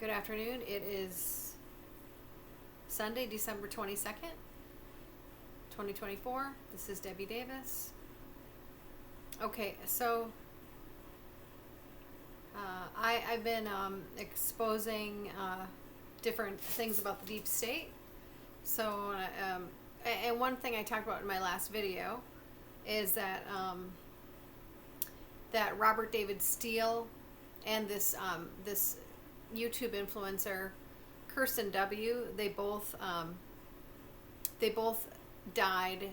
Good afternoon. It is Sunday, December 22nd, 2024. This is Debbie Davis. Okay, so I've been exposing different things about the deep state. So, and one thing I talked about in my last video is that that Robert David Steele and this YouTube influencer Cirsten W. They both died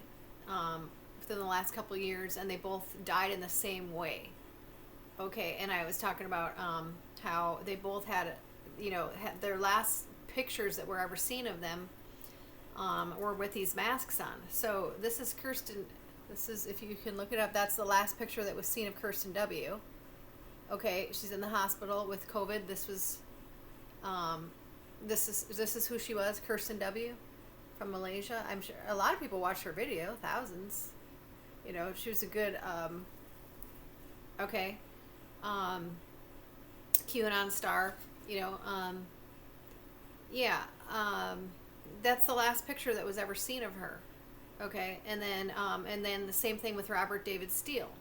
within the last couple of years, and they both died in the same way. Okay, and I was talking about how they both had their last pictures that were ever seen of them were with these masks on. So this is Cirsten. This is, if you can look it up, that's the last picture that was seen of Cirsten W. Okay, she's in the hospital with COVID. This was, this is who she was, Cirsten W. from Malaysia. I'm sure a lot of people watched her video, thousands. You know, she was a good, QAnon star. That's the last picture that was ever seen of her. Okay, and then the same thing with Robert David Steele.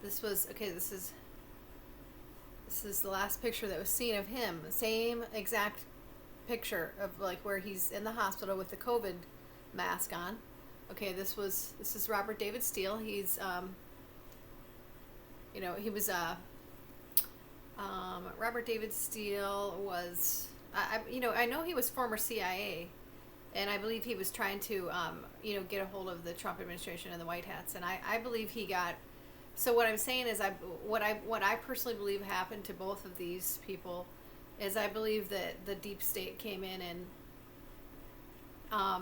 This is the last picture that was seen of him. Same exact picture of like where he's in the hospital with the COVID mask on. Okay, this is Robert David Steele. He's Robert David Steele was I know he was former CIA, and I believe he was trying to get a hold of the Trump administration and the White Hats, and I believe he got. So what I'm saying is what I personally believe happened to both of these people is I believe that the deep state came in and I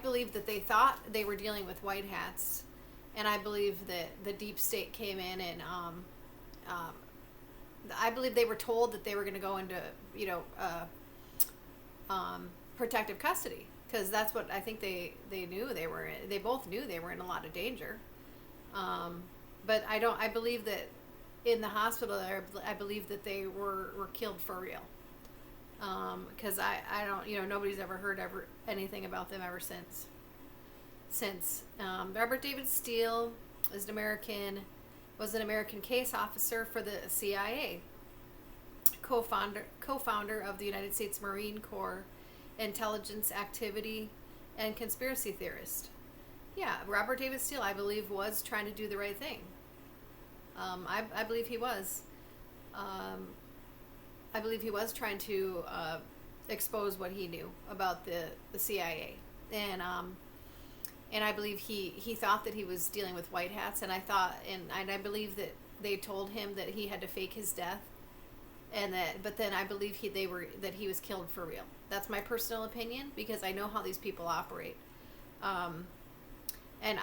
believe that they thought they were dealing with white hats, and I believe that the deep state came in and I believe they were told that they were going to go into protective custody, because that's what I think they knew they were in. They both knew they were in a lot of danger. But I believe that in the hospital there, I believe that they were killed for real. Because I don't, nobody's ever heard anything about them ever since. Robert David Steele was an American case officer for the CIA, co-founder of the United States Marine Corps intelligence activity and conspiracy theorist. Yeah, Robert David Steele, I believe, was trying to do the right thing. I believe he was. I believe he was trying to expose what he knew about the CIA, and I believe he thought that he was dealing with white hats, and I believe that they told him that he had to fake his death, but then I believe that he was killed for real. That's my personal opinion, because I know how these people operate. And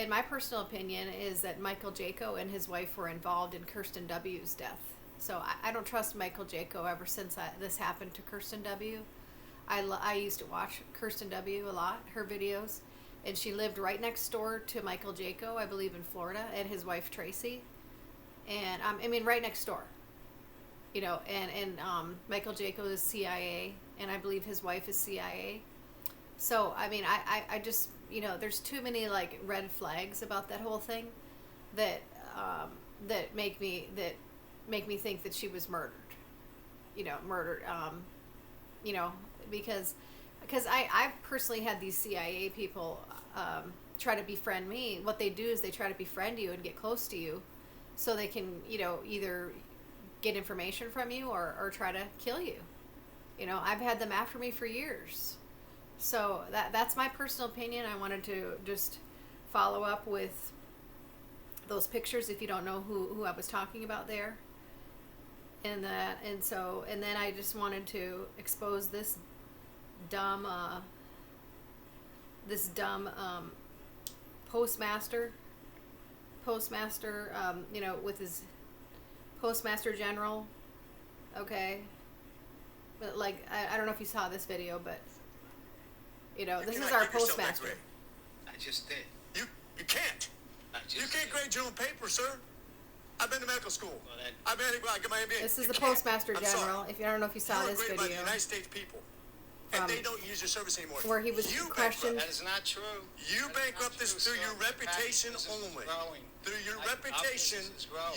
my personal opinion is that Michael Jaco and his wife were involved in Cirsten W.'s death. So I don't trust Michael Jaco ever since this happened to Cirsten W. I used to watch Cirsten W. a lot, her videos, and she lived right next door to Michael Jaco, I believe, in Florida, and his wife Tracy, and right next door. And Michael Jaco is CIA, and I believe his wife is CIA. So I just there's too many like red flags about that whole thing that make me think that she was murdered. Because I've personally had these CIA people try to befriend me. What they do is they try to befriend you and get close to you, so they can either get information from you or try to kill you. I've had them after me for years. So that's my personal opinion. I wanted to just follow up with those pictures if you don't know who I was talking about there. And then I just wanted to expose this dumb postmaster, with his postmaster general. Okay. But like, I don't know if you saw this video, but this is our postmaster. I just did. You can't. You can't grade your own paper, sir. I've been to medical school. Well, I got my MBA. This is the Postmaster General. If you don't know if you saw this video. By the United States people. And they don't use your service anymore. Where he was questioned. That is not true. You bankrupt this through your reputation only. Through your reputation,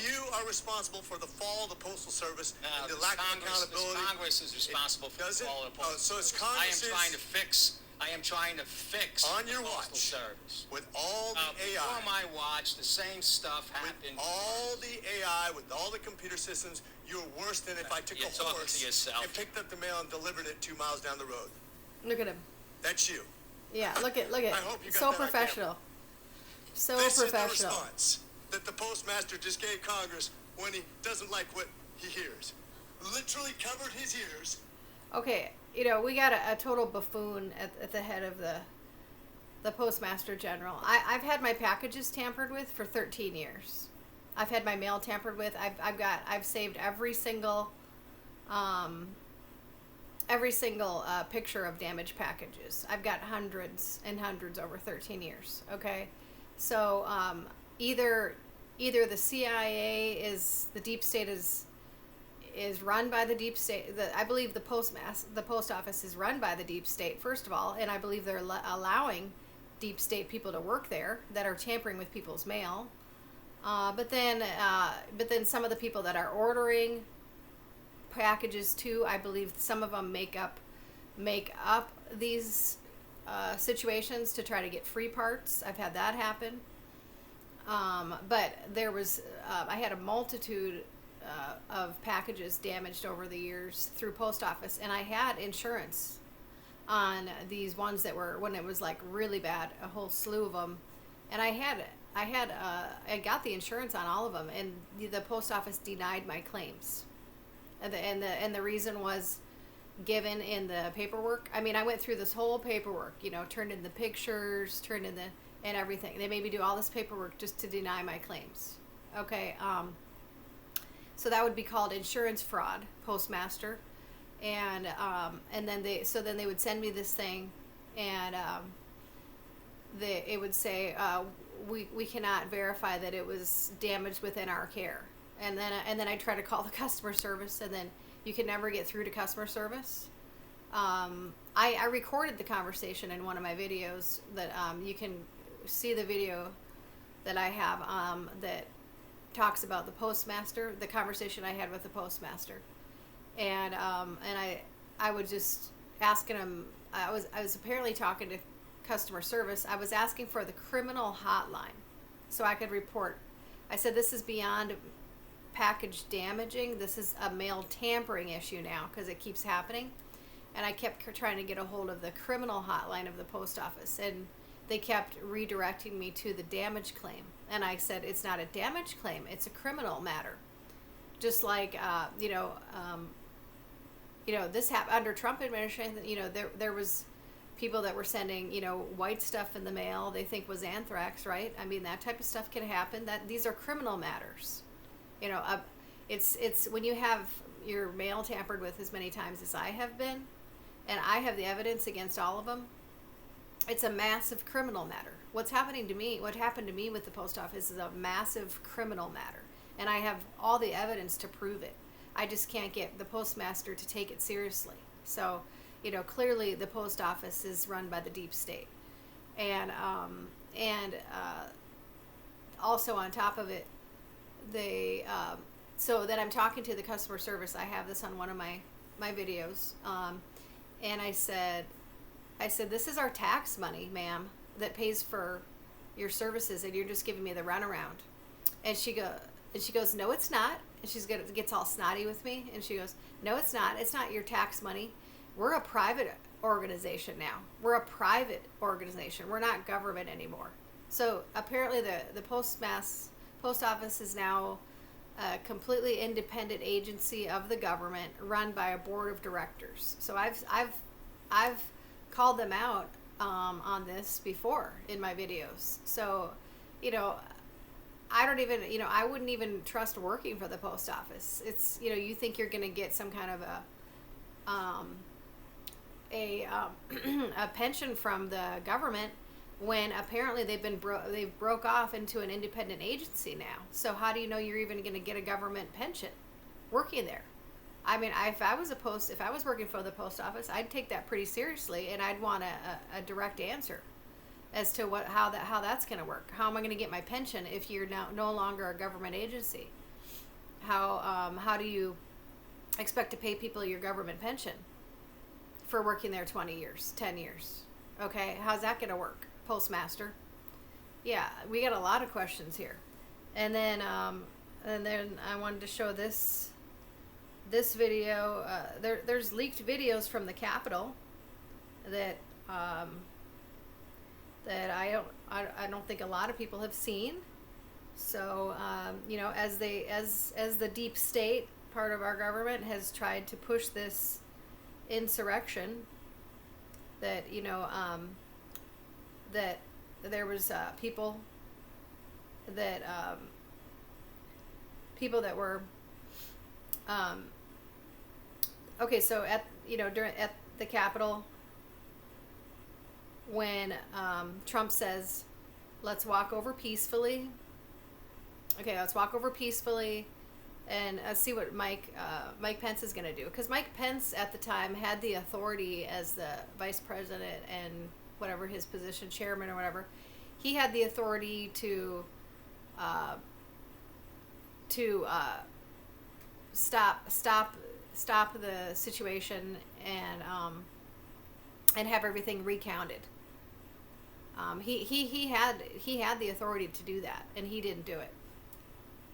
you are responsible for the fall of the Postal Service and the lack of accountability. Congress is responsible for the fall of the Postal Service. I am trying to fix on your Postal watch Service. with all the AI. Before my watch, the same stuff happened. With all the AI, with all the computer systems, you're worse than if I took a horse and picked up the mail and delivered it 2 miles down the road. Look at him. That's you. Yeah, look at. I hope you got so that professional. So this professional. Is the response that the postmaster just gave Congress when he doesn't like what he hears. Literally covered his ears. Okay, we got a total buffoon at the head of the Postmaster General. I've had my packages tampered with for 13 years. I've had my mail tampered with. I've saved every single picture of damaged packages. I've got hundreds and hundreds over 13 years. Okay, so either the CIA is the deep state is run by the deep state. I believe the post office is run by the deep state, first of all, and I believe they're allowing deep state people to work there that are tampering with people's mail. But then some of the people that are ordering packages too, I believe some of them make up these situations to try to get free parts. I've had that happen. But there was I had a multitude of packages damaged over the years through post office, and I had insurance on these ones that were, when it was like really bad, a whole slew of them, and I got the insurance on all of them, and the post office denied my claims, and the reason was given in the paperwork. I mean, I went through this whole paperwork, turned in the pictures, and everything. They made me do all this paperwork just to deny my claims. Okay, so that would be called insurance fraud, postmaster, and then they would send me this thing, and it would say we cannot verify that it was damaged within our care, and then I try to call the customer service, and then you can never get through to customer service. I recorded the conversation in one of my videos that you can see the video that I have that talks about the postmaster, the conversation I had with the postmaster, and I was just asking him. I was apparently talking to customer service. I was asking for the criminal hotline so I could report. I said, this is beyond package damaging. This is a mail tampering issue now because it keeps happening, and I kept trying to get a hold of the criminal hotline of the post office, and they kept redirecting me to the damage claim. And I said, it's not a damage claim, it's a criminal matter. Just like, this happened under Trump administration. There was people that were sending, white stuff in the mail they think was anthrax, right? I mean, that type of stuff can happen. These are criminal matters. It's when you have your mail tampered with as many times as I have been, and I have the evidence against all of them, it's a massive criminal matter. What happened to me with the post office is a massive criminal matter, and I have all the evidence to prove it. I just can't get the postmaster to take it seriously. So, clearly the post office is run by the deep state, and also on top of it, so that I'm talking to the customer service. I have this on one of my videos, and I said, this is our tax money, ma'am, that pays for your services, and you're just giving me the runaround. And she goes, no, it's not. And gets all snotty with me, and she goes, no, it's not. It's not your tax money. We're a private organization now. We're a private organization. We're not government anymore. So apparently the post office is now a completely independent agency of the government, run by a board of directors. So I've called them out on this before in my videos. So, I don't even, I wouldn't even trust working for the post office. It's, you think you're going to get some kind of a pension from the government when apparently they've broke off into an independent agency now. So how do you know you're even going to get a government pension working there? I mean, if I was working for the post office, I'd take that pretty seriously, and I'd want a direct answer as to how that's going to work. How am I going to get my pension if you're now no longer a government agency? How do you expect to pay people your government pension for working there 20 years, 10 years? Okay, how's that going to work? Postmaster. Yeah, we got a lot of questions here. And then I wanted to show this video. There's leaked videos from the Capitol that I don't think a lot of people have seen. So as the deep state part of our government has tried to push this insurrection, that that there was people that were okay. So at the Capitol, when Trump says, "Let's walk over peacefully." Okay, let's walk over peacefully, and see what Mike Pence is going to do. Because Mike Pence at the time had the authority as the vice president and whatever his position, chairman or whatever. He had the authority to stop the situation and have everything recounted. He had the authority to do that, and he didn't do it.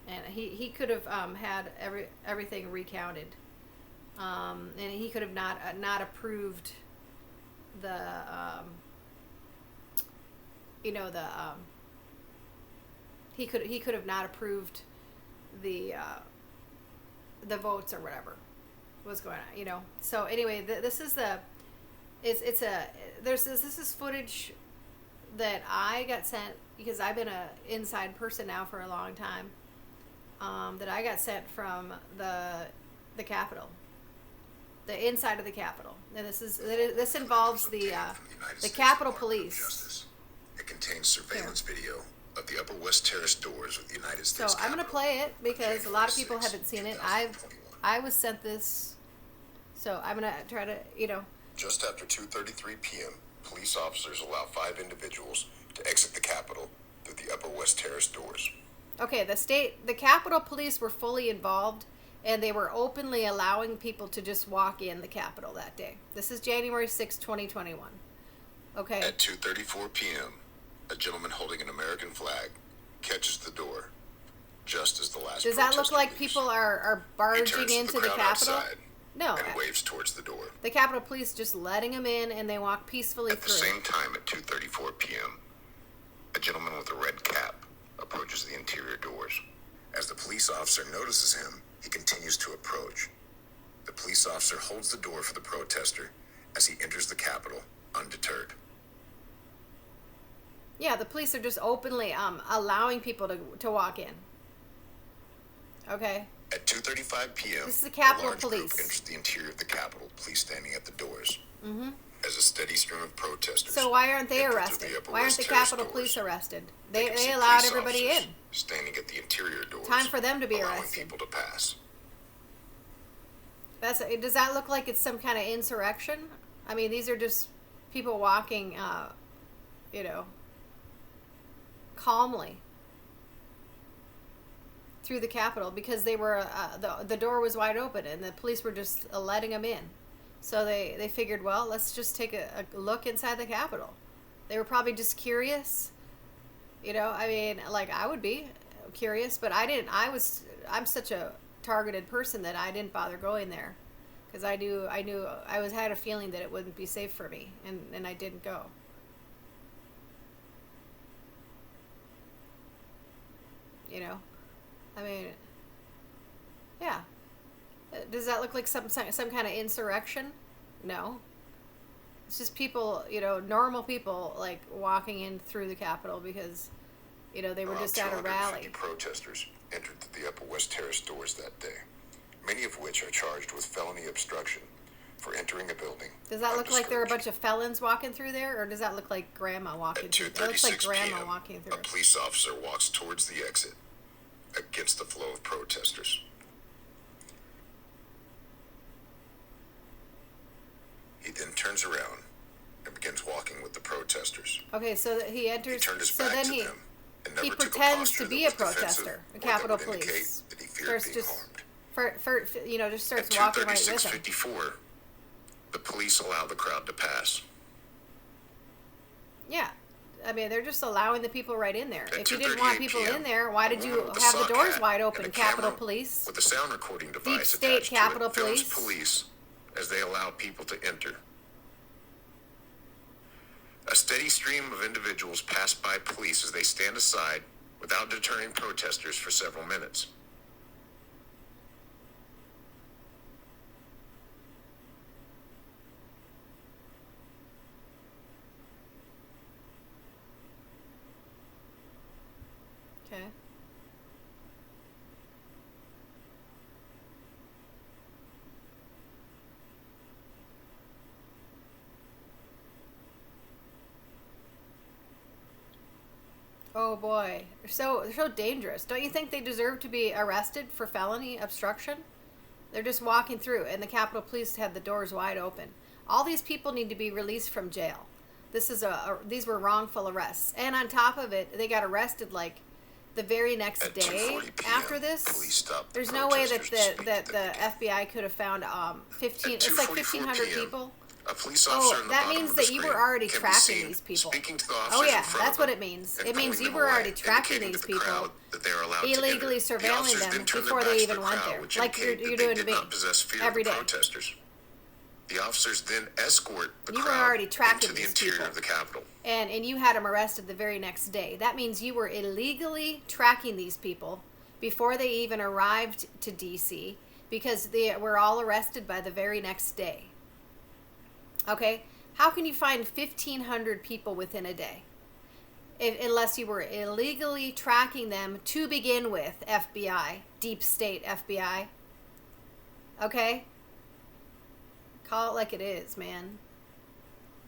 And he could have had everything recounted, and he could have not approved the he could have not approved the votes or whatever was going on. So anyway, this is footage that I got sent, because I've been a inside person now for a long time. That I got sent from the Capitol, the inside of the Capitol, and this involves the Capitol Police. It contains surveillance video of the Upper West Terrace doors of the United States. So I'm going to play it because a lot of people haven't seen it. I was sent this, so I'm going to try to Just after 2:33 p.m., police officers allow 5 individuals to exit the Capitol through the Upper West Terrace doors. Okay, the Capitol Police were fully involved, and they were openly allowing people to just walk in the Capitol that day. This is January 6, 2021. Okay. At 2:34 p.m., a gentleman holding an American flag catches the door just as the last Does that look protester like leaves. people are barging into the Capitol? Outside No. and waves towards the door. The Capitol Police just letting them in, and they walk peacefully At the through. same time, at 2:34 p.m., a gentleman with a red cap approaches the interior doors. As the police officer notices him, he continues to approach. The police officer holds the door for the protester as he enters the Capitol undeterred. Yeah, the police are just openly allowing people to walk in. Okay. At 2:35 p.m., This is the Capitol a large group Police. enters the interior of the Capitol, police standing at the doors. Mm-hmm. As a steady stream of protesters. So why aren't they enter through arrested? the Upper Why aren't West the Terrace Capitol doors. Police arrested? They can They see allowed police everybody officers in. standing at the interior doors. Time for them to be allowing arrested. people to pass. Does that look like it's some kind of insurrection? I mean, these are just people walking, calmly through the Capitol because they were the door was wide open and the police were just letting them in. So they figured, well, let's just take a look inside the Capitol. They were probably just curious. I mean, like I would be curious, but I didn't. I'm such a targeted person that I didn't bother going there because I had a feeling that it wouldn't be safe for me, and I didn't go. I mean, yeah. Does that look like some kind of insurrection? No. It's just people, normal people, like, walking in through the Capitol because, they were just at a rally. 250 protesters entered the Upper West Terrace doors that day, many of which are charged with felony obstruction, for entering a building. Does that look like there are a bunch of felons walking through there, or does that look like grandma walking At through? It looks like 2:36 grandma p.m., walking a through. police officer walks towards the exit against the flow of protesters. He then turns around and begins walking with the protesters. Okay, so he enters. He turned his so back then to he them and he never took a pretends posture to that be a was defensive protester, a or that Capitol would indicate Police. that he feared Starts being just harmed. just starts At walking right with him. 2:36:54, the police allow the crowd to pass. Yeah. I mean, they're just allowing the people right in there. At If you didn't want 2:38 people p.m., in there, why did a you woman with a have the sock doors hat wide and open, a Capitol camera Police? with a sound recording device State attached Capitol to it films Police. police as they allow people to enter. A steady stream of individuals pass by police as they stand aside without deterring protesters for several minutes. Okay. Oh boy, they're so dangerous. Don't you think they deserve to be arrested for felony obstruction? They're just walking through, and the Capitol Police had the doors wide open. All these people need to be released from jail. These were wrongful arrests, and on top of it, they got arrested like the very next At day 2:40 p.m., after this. police stopped the There's no way that protesters to speak the to them. FBI could have found 15. At It's like 2:44 1,500 p.m., people. a police officer in the that bottom means of the that you were screen already can be tracking seen these people. speaking to the officers Oh yeah, in front that's of what them it means. and It means pulling you them were away, already tracking indicating these to the people, crowd that they are allowed to illegally enter. The surveilling officers them then turned their before they backs to even the went crowd, there, which like indicated you're that doing they to did me not possess fear every of the day. protesters. The officers then escort the You were crowd already tracking into the these interior people. of the Capitol. And you had them arrested the very next day. That means you were illegally tracking these people before they even arrived to DC, because they were all arrested by the very next day. Okay? How can you find 1,500 people within a day? Unless you were illegally tracking them to begin with, FBI, deep state FBI. Okay? Call it like it is, man.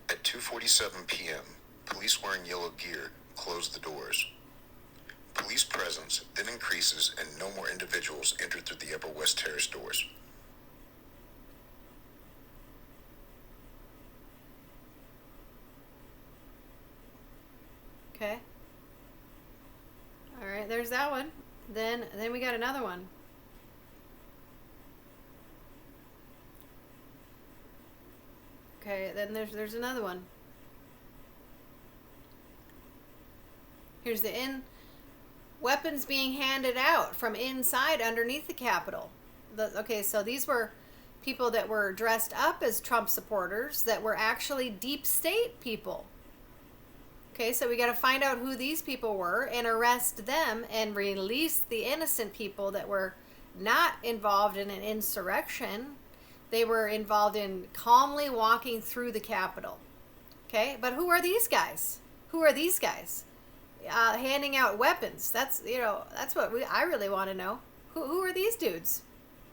At 2:47 p.m., police wearing yellow gear closed the doors. Police presence then increases and no more individuals enter through the Upper West Terrace doors. Okay. All right, there's that one. Then we got another one. Okay, then there's another one. Here's the weapons being handed out from inside underneath the Capitol. Okay, so these were people that were dressed up as Trump supporters that were actually deep state people. Okay, so we got to find out who these people were and arrest them and release the innocent people that were not involved in an insurrection. They were involved in calmly walking through the Capitol. Okay, but who are these guys? Who are these guys? Handing out weapons. That's what I really want to know. Who are these dudes?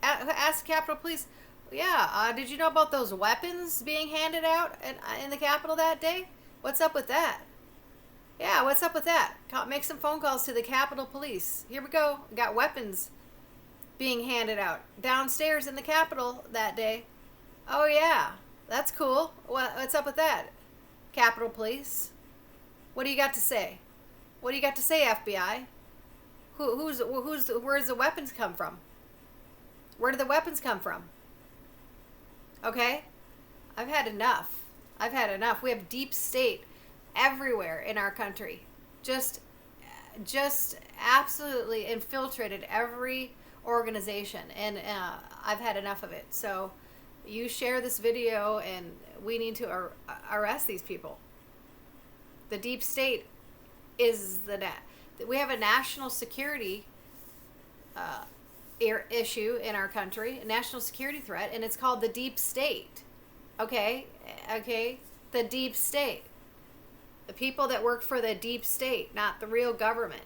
Ask Capitol Police. Yeah, did you know about those weapons being handed out in the Capitol that day? What's up with that? Yeah, what's up with that? Make some phone calls to the Capitol Police. Here we go. We got weapons being handed out downstairs in the Capitol that day. Oh yeah, that's cool. What's up with that, Capitol Police? What do you got to say? What do you got to say, FBI? Where's the weapons come from? Where do the weapons come from? Okay, I've had enough. I've had enough. We have deep state everywhere in our country. Just absolutely infiltrated every organization, and I've had enough of it. So you share this video, and we need to arrest these people. The deep state is we have a national security issue in our country, a national security threat, and it's called the deep state. Okay, the deep state. The people that work for the deep state, not the real government.